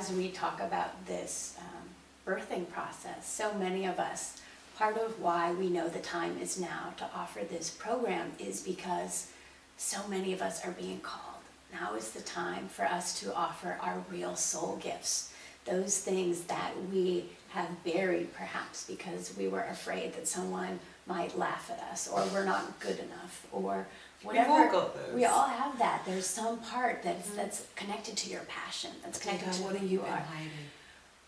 as we talk about this birthing process, so many of us, part of why we know the time is now to offer this program is because so many of us are being called. Now is the time for us to offer our real soul gifts, those things that we have buried perhaps because we were afraid that someone might laugh at us, or we're not good enough, or whatever. We've all got those. We all have that. There's some part that's connected to your passion, that's connected to who you are. Hiding?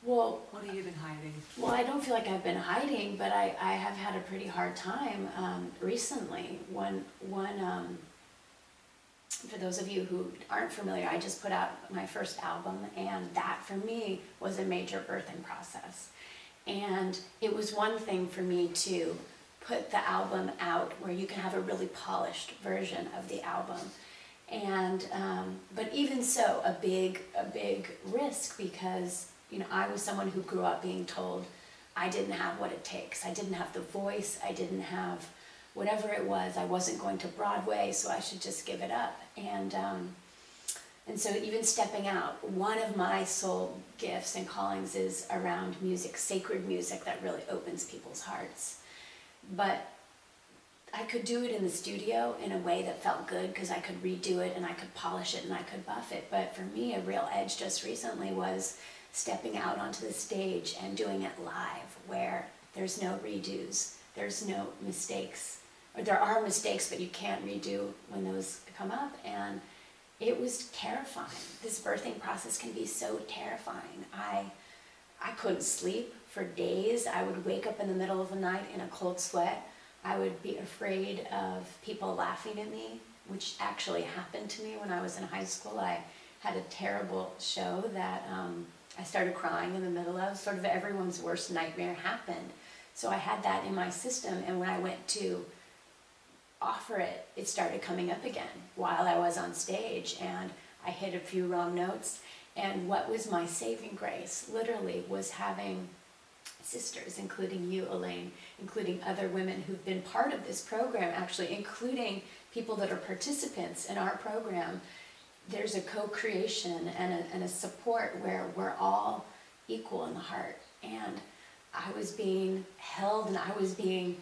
Well, what have you been hiding? Well, I don't feel like I've been hiding, but I have had a pretty hard time recently. For those of you who aren't familiar, I just put out my first album, and that for me was a major birthing process. And it was one thing for me to put the album out where you can have a really polished version of the album. And but even so, a big risk, because I was someone who grew up being told I didn't have what it takes. I didn't have the voice. I didn't have whatever it was. I wasn't going to Broadway, so I should just give it up. And so even stepping out, one of my soul gifts and callings is around music, sacred music that really opens people's hearts. But I could do it in the studio in a way that felt good because I could redo it and I could polish it and I could buff it. But for me, a real edge just recently was stepping out onto the stage and doing it live, where there's no redos, there's no mistakes. Or there are mistakes, but you can't redo when those come up. And it was terrifying. This birthing process can be so terrifying. I couldn't sleep for days. I would wake up in the middle of the night in a cold sweat. I would be afraid of people laughing at me, which actually happened to me when I was in high school. I had a terrible show that I started crying in the middle of. Sort of everyone's worst nightmare happened. So I had that in my system, and when I went to offer it, it started coming up again while I was on stage, and I hit a few wrong notes. And what was my saving grace, literally, was having sisters, including you, Elaine, including other women who've been part of this program, actually, including people that are participants in our program. There's a co-creation and a support where we're all equal in the heart. And I was being held, and I was being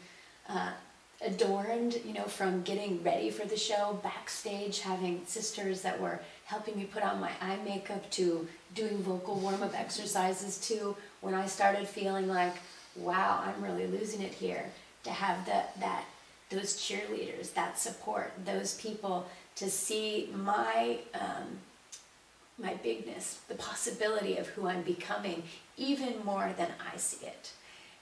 adorned, from getting ready for the show, backstage, having sisters that were helping me put on my eye makeup, to doing vocal warm-up exercises, to when I started feeling like, wow, I'm really losing it here, to have those cheerleaders, that support, those people, to see my bigness, the possibility of who I'm becoming, even more than I see it.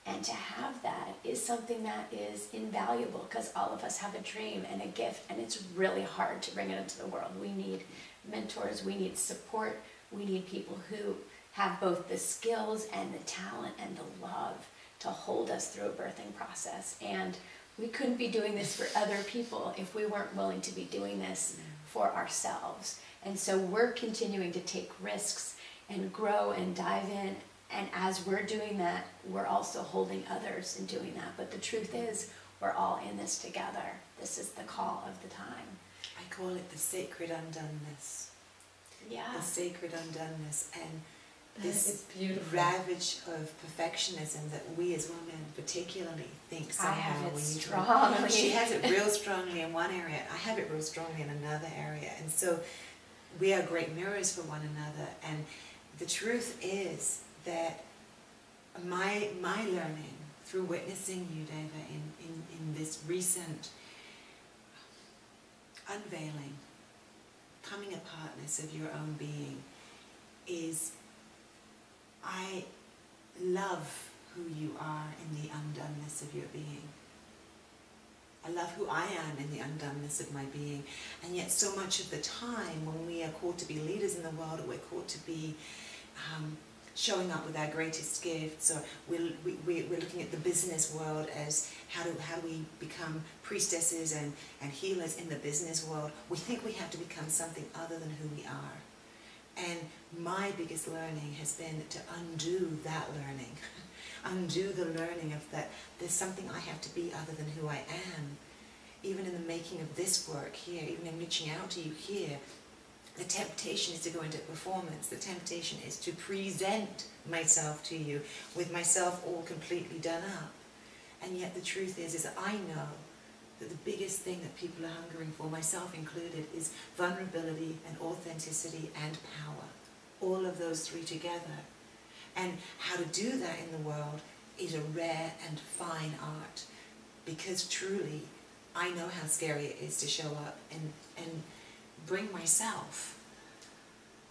And to have that is something that is invaluable, because all of us have a dream and a gift, and it's really hard to bring it into the world. We need mentors, we need support, we need people who have both the skills and the talent and the love to hold us through a birthing process. And we couldn't be doing this for other people if we weren't willing to be doing this for ourselves. And so we're continuing to take risks and grow and dive in. And as we're doing that, we're also holding others in doing that. But the truth is, we're all in this together. This is the call of the time. I call it the sacred undone-ness. Yeah. The sacred undone-ness. And this beautiful ravage of perfectionism that we as women particularly think somehow I have it we need strongly. She has it real strongly in one area. I have it real strongly in another area. And so we are great mirrors for one another. And the truth is that my learning through witnessing you, Devaa, in this recent unveiling, coming apartness of your own being, is I love who you are in the undoneness of your being. I love who I am in the undoneness of my being. And yet so much of the time when we are called to be leaders in the world, or we're called to be showing up with our greatest gifts, or we're looking at the business world as how do we become priestesses and healers in the business world, we think we have to become something other than who we are. And my biggest learning has been to undo that learning, undo the learning of that there's something I have to be other than who I am. Even in the making of this work here, even in reaching out to you here, The temptation is to go into performance. The temptation is to present myself to you with myself all completely done up. And yet the truth is that I know that the biggest thing that people are hungering for, myself included, is vulnerability and authenticity and power. All of those three together. And how to do that in the world is a rare and fine art. Because truly, I know how scary it is to show up and bring myself.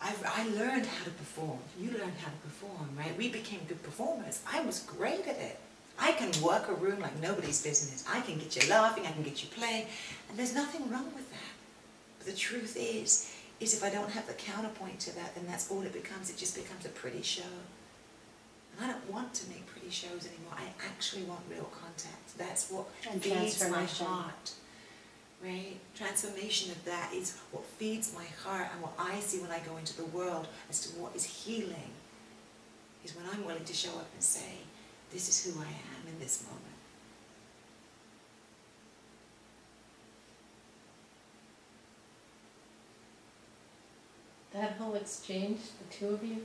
I learned how to perform. You learned how to perform, right? We became good performers. I was great at it. I can work a room like nobody's business. I can get you laughing, I can get you playing, and there's nothing wrong with that. But the truth is if I don't have the counterpoint to that, then that's all it becomes. It just becomes a pretty show. And I don't want to make pretty shows anymore. I actually want real contact. That's what feeds my heart. Right? Transformation of that is what feeds my heart, and what I see when I go into the world as to what is healing is when I'm willing to show up and say, this is who I am in this moment. That whole exchange, the two of you,